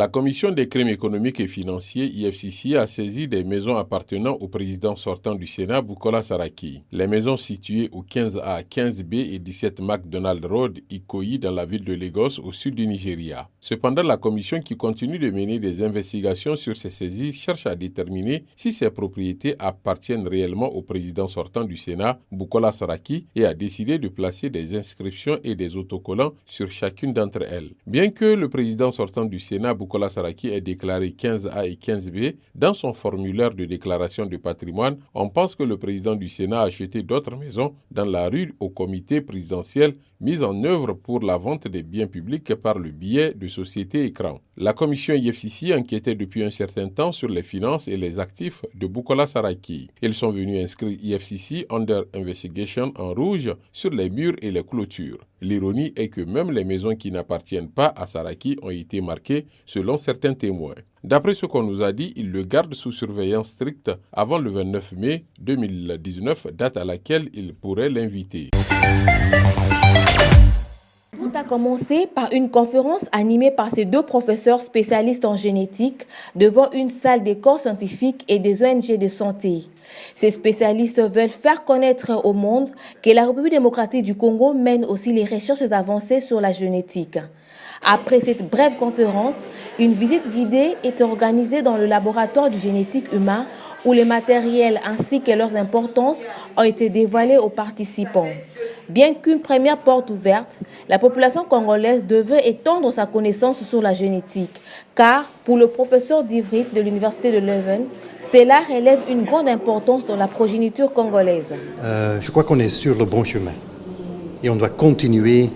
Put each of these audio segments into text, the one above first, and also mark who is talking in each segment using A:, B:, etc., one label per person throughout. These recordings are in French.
A: La commission des crimes économiques et financiers, IFCC, a saisi des maisons appartenant au président sortant du Sénat, Bukola Saraki. Les maisons situées au 15A, 15B et 17 McDonald Road, Ikoyi, dans la ville de Lagos, au sud du Nigeria. Cependant, la commission qui continue de mener des investigations sur ces saisies cherche à déterminer si ces propriétés appartiennent réellement au président sortant du Sénat, Bukola Saraki, et a décidé de placer des inscriptions et des autocollants sur chacune d'entre elles. Bien que le président sortant du Sénat, Bukola Saraki, ait déclaré 15A et 15B dans son formulaire de déclaration de patrimoine, on pense que le président du Sénat a acheté d'autres maisons dans la rue au comité présidentiel mis en œuvre pour la vente des biens publics par le biais de sociétés écrans. La commission IFCC enquêtait depuis un certain temps sur les finances et les actifs de Bukola Saraki. Ils sont venus inscrire IFCC Under Investigation en rouge sur les murs et les clôtures. L'ironie est que même les maisons qui n'appartiennent pas à Saraki ont été marquées selon certains témoins. D'après ce qu'on nous a dit, il le garde sous surveillance stricte avant le 29 mai 2019, date à laquelle il pourrait l'inviter.
B: Tout a commencé par une conférence animée par ces deux professeurs spécialistes en génétique devant une salle des corps scientifiques et des ONG de santé. Ces spécialistes veulent faire connaître au monde que la République démocratique du Congo mène aussi les recherches avancées sur la génétique. Après cette brève conférence, une visite guidée est organisée dans le laboratoire du génétique humain où les matériels ainsi que leurs importances ont été dévoilés aux participants. Bien qu'une première porte ouverte, la population congolaise devait étendre sa connaissance sur la génétique, car pour le professeur d'Ivry de l'université de Leuven, cela relève une grande importance dans la progéniture congolaise.
C: Je crois qu'on est sur le bon chemin et on doit continuer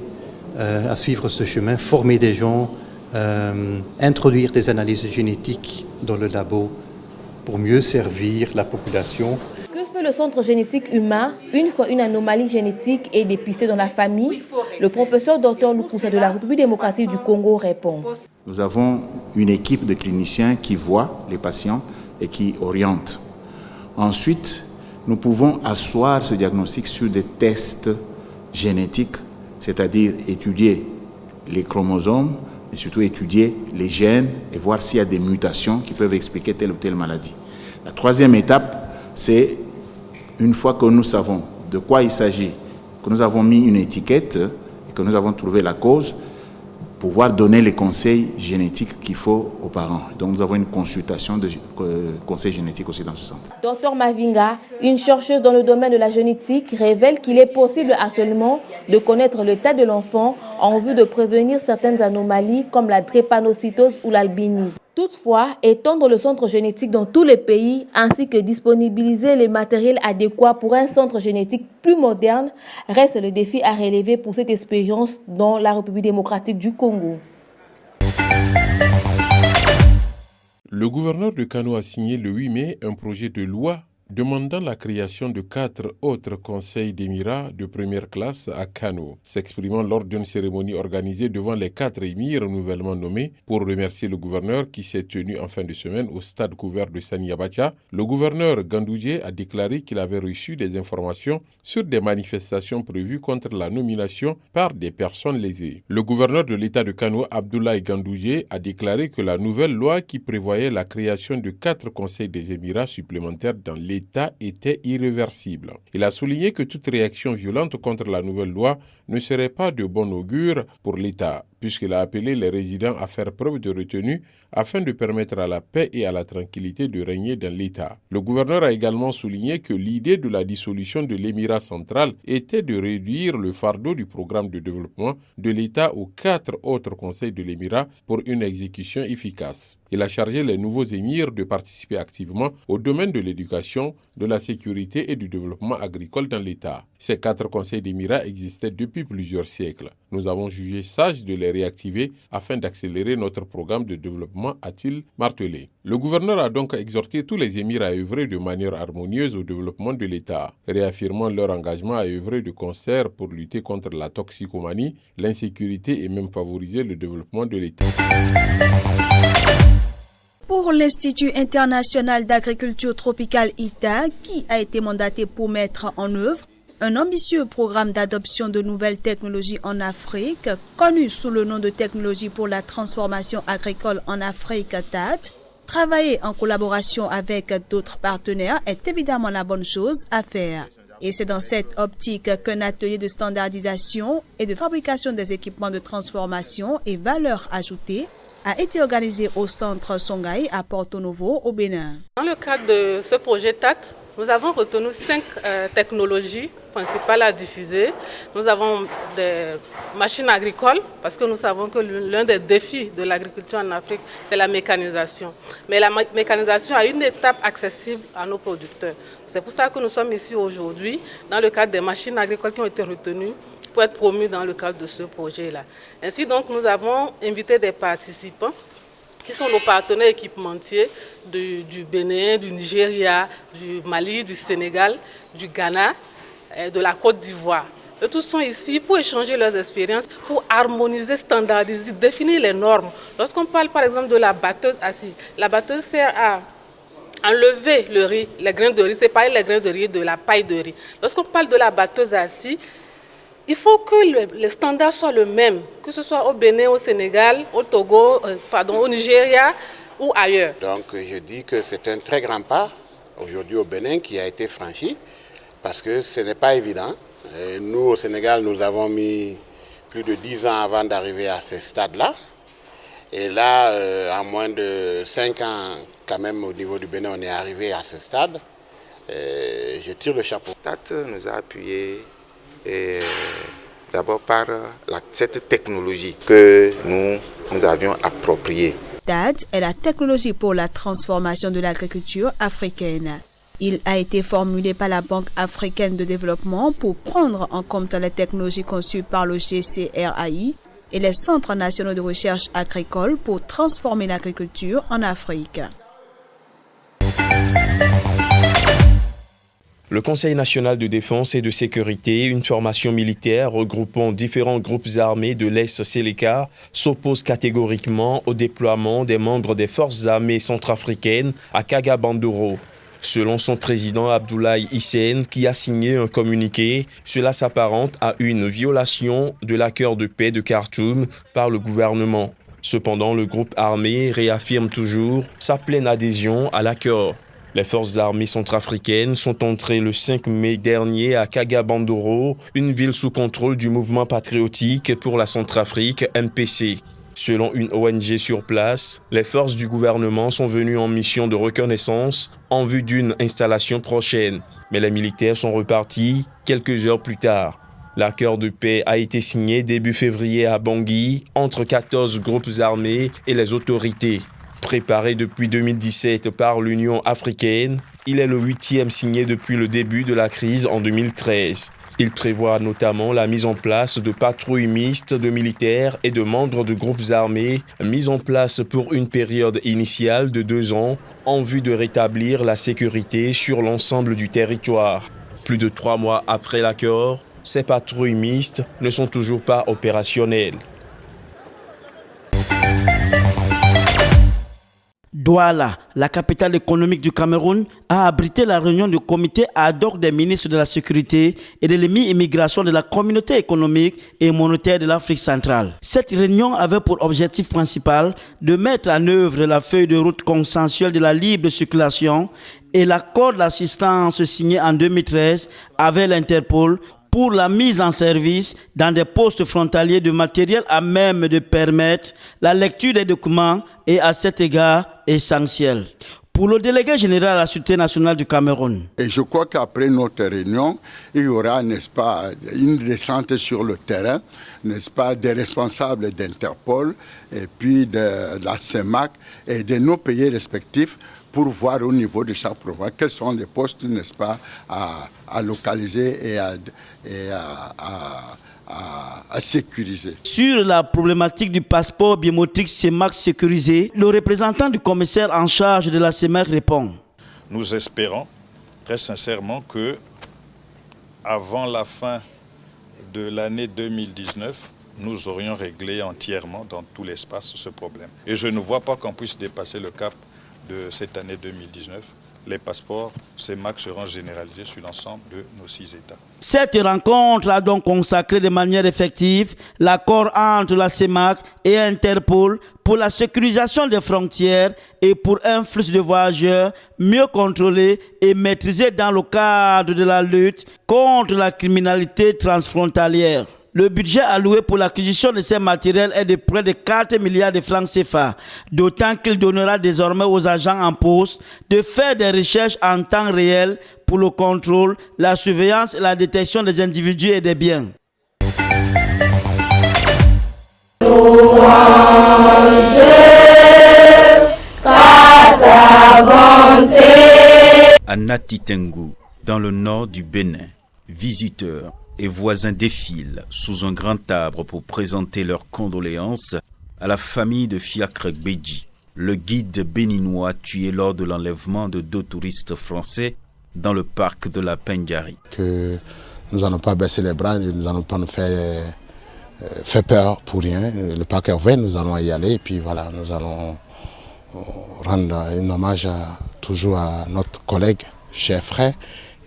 C: à suivre ce chemin, former des gens, introduire des analyses génétiques dans le labo pour mieux servir la population.
B: Que fait le centre génétique humain une fois une anomalie génétique est dépistée dans la famille? Le professeur Dr Lukusa de la République démocratique du Congo répond.
D: Nous avons une équipe de cliniciens qui voient les patients et qui orientent. Ensuite, nous pouvons asseoir ce diagnostic sur des tests génétiques, c'est-à-dire étudier les chromosomes, mais surtout étudier les gènes et voir s'il y a des mutations qui peuvent expliquer telle ou telle maladie. La troisième étape, c'est une fois que nous savons de quoi il s'agit, que nous avons mis une étiquette et que nous avons trouvé la cause, pouvoir donner les conseils génétiques qu'il faut aux parents. Donc nous avons une consultation de conseils génétiques aussi dans ce centre.
B: Dr Mavinga, une chercheuse dans le domaine de la génétique, révèle qu'il est possible actuellement de connaître l'état de l'enfant en vue de prévenir certaines anomalies comme la drépanocytose ou l'albinisme. Toutefois, étendre le centre génétique dans tous les pays ainsi que disponibiliser les matériels adéquats pour un centre génétique plus moderne reste le défi à relever pour cette expérience dans la République démocratique du Congo.
A: Le gouverneur de Kano a signé le 8 mai un projet de loi demandant la création de 4 autres conseils d'émirats de première classe à Kano. S'exprimant lors d'une cérémonie organisée devant les 4 émirs nouvellement nommés pour remercier le gouverneur qui s'est tenu en fin de semaine au stade couvert de Saniabacha, le gouverneur Gandoudje a déclaré qu'il avait reçu des informations sur des manifestations prévues contre la nomination par des personnes lésées. Le gouverneur de l'État de Kano, Abdoulaye Gandoudje, a déclaré que la nouvelle loi qui prévoyait la création de 4 conseils des émirats supplémentaires dans l'État était irréversible. Il a souligné que toute réaction violente contre la nouvelle loi ne serait pas de bon augure pour l'État, puisqu'il a appelé les résidents à faire preuve de retenue afin de permettre à la paix et à la tranquillité de régner dans l'État. Le gouverneur a également souligné que l'idée de la dissolution de l'Émirat central était de réduire le fardeau du programme de développement de l'État aux 4 autres conseils de l'Émirat pour une exécution efficace. Il a chargé les nouveaux émirs de participer activement au domaine de l'éducation, de la sécurité et du développement agricole dans l'État. Ces 4 conseils d'émirats existaient depuis plusieurs siècles. Nous avons jugé sage de les réactiver afin d'accélérer notre programme de développement, a-t-il martelé. Le gouverneur a donc exhorté tous les émirs à œuvrer de manière harmonieuse au développement de l'État, réaffirmant leur engagement à œuvrer de concert pour lutter contre la toxicomanie, l'insécurité et même favoriser le développement de l'État.
E: Pour l'Institut international d'agriculture tropicale ITA, qui a été mandaté pour mettre en œuvre un ambitieux programme d'adoption de nouvelles technologies en Afrique, connu sous le nom de Technologie pour la transformation agricole en Afrique, TAT. Travailler en collaboration avec d'autres partenaires est évidemment la bonne chose à faire. Et c'est dans cette optique qu'un atelier de standardisation et de fabrication des équipements de transformation et valeur ajoutée a été organisé au centre Songhai à Porto Novo au Bénin.
F: Dans le cadre de ce projet TAT, nous avons retenu 5 technologies principales à diffuser. Nous avons des machines agricoles, parce que nous savons que l'un des défis de l'agriculture en Afrique, c'est la mécanisation. Mais la mécanisation a une étape accessible à nos producteurs. C'est pour ça que nous sommes ici aujourd'hui, dans le cadre des machines agricoles qui ont été retenues pour être promues dans le cadre de ce projet-là. Ainsi donc, nous avons invité des participants qui sont nos partenaires équipementiers du Bénin, du Nigeria, du Mali, du Sénégal, du Ghana, de la Côte d'Ivoire. Eux tous sont ici pour échanger leurs expériences, pour harmoniser, standardiser, définir les normes. Lorsqu'on parle par exemple de la batteuse assise, la batteuse sert à enlever le riz, les grains de riz, séparer les grains de riz de la paille de riz. Lorsqu'on parle de la batteuse assise, il faut que les standards soient le même, que ce soit au Bénin, au Sénégal, au Togo, au Nigeria ou ailleurs.
G: Donc je dis que c'est un très grand pas aujourd'hui au Bénin qui a été franchi parce que ce n'est pas évident. Et nous au Sénégal, nous avons mis plus de 10 ans avant d'arriver à ce stade-là. Et là, en moins de 5 ans, quand même au niveau du Bénin, on est arrivé à ce stade. Et je tire le chapeau.
H: TAT nous a appuyés. Et d'abord par cette technologie que nous avions appropriée.
E: TAT est la technologie pour la transformation de l'agriculture africaine. Il a été formulé par la Banque africaine de développement pour prendre en compte les technologies conçues par le GCRAI et les centres nationaux de recherche agricole pour transformer l'agriculture en Afrique.
I: Le Conseil national de défense et de sécurité, une formation militaire regroupant différents groupes armés de l'Est Séléka, s'oppose catégoriquement au déploiement des membres des forces armées centrafricaines à Kagabandoro. Selon son président Abdoulaye Hissène, qui a signé un communiqué, cela s'apparente à une violation de l'accord de paix de Khartoum par le gouvernement. Cependant, le groupe armé réaffirme toujours sa pleine adhésion à l'accord. Les forces armées centrafricaines sont entrées le 5 mai dernier à Kagabandoro, une ville sous contrôle du mouvement patriotique pour la Centrafrique, MPC. Selon une ONG sur place, les forces du gouvernement sont venues en mission de reconnaissance en vue d'une installation prochaine. Mais les militaires sont repartis quelques heures plus tard. L'accord de paix a été signé début février à Bangui entre 14 groupes armés et les autorités. Préparé depuis 2017 par l'Union africaine, il est le 8e signé depuis le début de la crise en 2013. Il prévoit notamment la mise en place de patrouilles mixtes de militaires et de membres de groupes armés, mis en place pour une période initiale de 2 ans en vue de rétablir la sécurité sur l'ensemble du territoire. Plus de 3 mois après l'accord, ces patrouilles mixtes ne sont toujours pas opérationnelles.
J: Douala, la capitale économique du Cameroun, a abrité la réunion du comité ad hoc des ministres de la Sécurité et de l'immigration de la communauté économique et monétaire de l'Afrique centrale. Cette réunion avait pour objectif principal de mettre en œuvre la feuille de route consensuelle de la libre circulation et l'accord d'assistance signé en 2013 avec l'Interpol pour la mise en service dans des postes frontaliers de matériel à même de permettre la lecture des documents et à cet égard essentiel. Pour le délégué général à la Sûreté nationale du Cameroun.
K: Et je crois qu'après notre réunion, il y aura, n'est-ce pas, une descente sur le terrain, n'est-ce pas, des responsables d'Interpol et puis de la CEMAC et de nos pays respectifs pour voir au niveau de chaque province quels sont les postes, n'est-ce pas, à localiser et à sécuriser.
J: Sur la problématique du passeport biométrique CEMAC sécurisé, le représentant du commissaire en charge de la CEMAC répond.
L: Nous espérons très sincèrement que avant la fin de l'année 2019, nous aurions réglé entièrement dans tout l'espace ce problème. Et je ne vois pas qu'on puisse dépasser le cap de cette année 2019. les passeports CEMAC seront généralisés sur l'ensemble de nos 6 États.
J: Cette rencontre a donc consacré de manière effective l'accord entre la CEMAC et Interpol pour la sécurisation des frontières et pour un flux de voyageurs mieux contrôlé et maîtrisé dans le cadre de la lutte contre la criminalité transfrontalière. Le budget alloué pour l'acquisition de ces matériels est de près de 4 milliards de francs CFA, d'autant qu'il donnera désormais aux agents en poste de faire des recherches en temps réel pour le contrôle, la surveillance et la détection des individus et des biens.
M: À Natitengu, dans le nord du Bénin, visiteurs et voisins défilent sous un grand arbre pour présenter leurs condoléances à la famille de Fiacre Beji, le guide béninois tué lors de l'enlèvement de 2 touristes français dans le parc de la Pendjari.
N: Que nous n'allons pas baisser les bras, nous n'allons pas nous faire peur pour rien. Le parc est ouvert, nous allons y aller et puis voilà, nous allons rendre un hommage toujours à notre collègue, cher frère.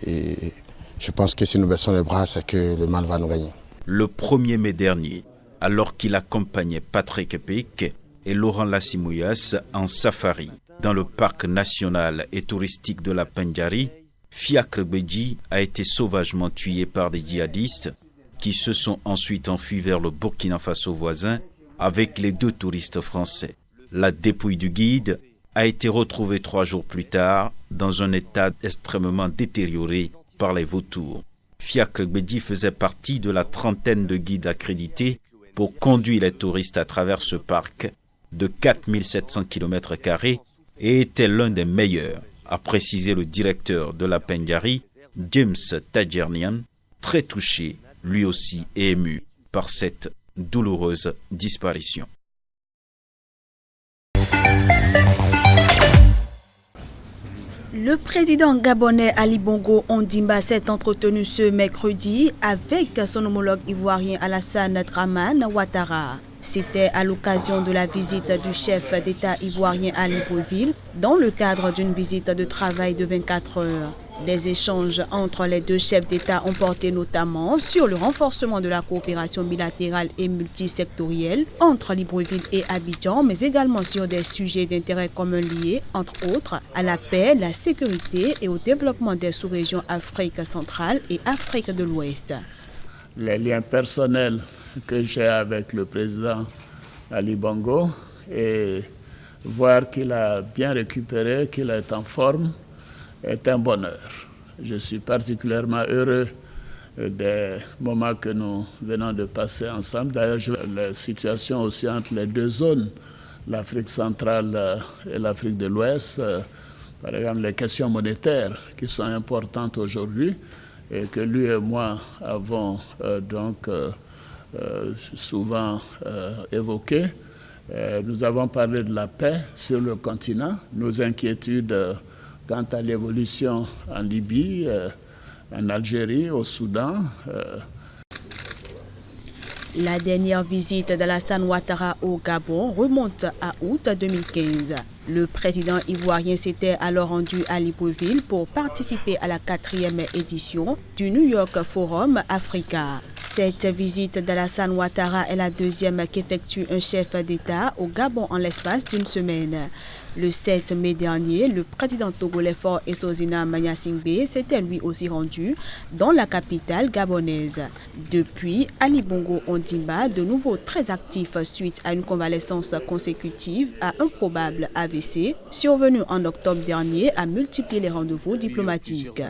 N: Et je pense que si nous baissons les bras, c'est que le mal va nous gagner.
M: Le 1er mai dernier, alors qu'il accompagnait Patrick Epic et Laurent Lassimouillas en safari dans le parc national et touristique de la Pendjari, Fiacre Beji a été sauvagement tué par des djihadistes qui se sont ensuite enfuis vers le Burkina Faso voisin avec les 2 touristes français. La dépouille du guide a été retrouvée 3 jours plus tard dans un état extrêmement détérioré par les vautours. Fiacre Beji faisait partie de la trentaine de guides accrédités pour conduire les touristes à travers ce parc de 4700 km² et était l'un des meilleurs, a précisé le directeur de la Pendjari, James Tadjernian, très touché, lui aussi ému par cette douloureuse disparition.
E: Le président gabonais Ali Bongo Ondimba s'est entretenu ce mercredi avec son homologue ivoirien Alassane Dramane Ouattara. C'était à l'occasion de la visite du chef d'État ivoirien à Libreville dans le cadre d'une visite de travail de 24 heures. Les échanges entre les 2 chefs d'État ont porté notamment sur le renforcement de la coopération bilatérale et multisectorielle entre Libreville et Abidjan, mais également sur des sujets d'intérêt commun liés, entre autres, à la paix, la sécurité et au développement des sous-régions Afrique centrale et Afrique de l'Ouest.
O: Les liens personnels que j'ai avec le président Ali Bongo et voir qu'il a bien récupéré, qu'il est en forme, est un bonheur. Je suis particulièrement heureux des moments que nous venons de passer ensemble. D'ailleurs, la situation aussi entre les 2 zones, l'Afrique centrale et l'Afrique de l'Ouest, par exemple les questions monétaires qui sont importantes aujourd'hui et que lui et moi avons souvent évoquées. Nous avons parlé de la paix sur le continent, nos inquiétudes quant à l'évolution en Libye, en Algérie, au Soudan.
E: La dernière visite d'Alassane Ouattara au Gabon remonte à août 2015. Le président ivoirien s'était alors rendu à Libreville pour participer à la 4e édition du New York Forum Africa. Cette visite d'Alassane Ouattara est la 2e qu'effectue un chef d'État au Gabon en l'espace d'une semaine. Le 7 mai dernier, le président togolais Faure Esozina Magnassingbe s'était lui aussi rendu dans la capitale gabonaise. Depuis, Ali Bongo Ondimba, de nouveau très actif suite à une convalescence consécutive à un probable AVC, survenu en octobre dernier, a multiplié les rendez-vous diplomatiques.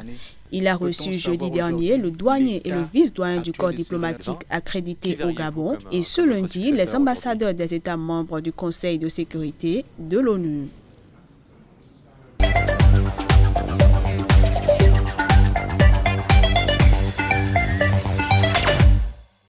E: Il a reçu jeudi dernier le douanier et le vice-doyen du corps diplomatique accrédité au Gabon et ce lundi, les ambassadeurs des États membres du Conseil de sécurité de l'ONU.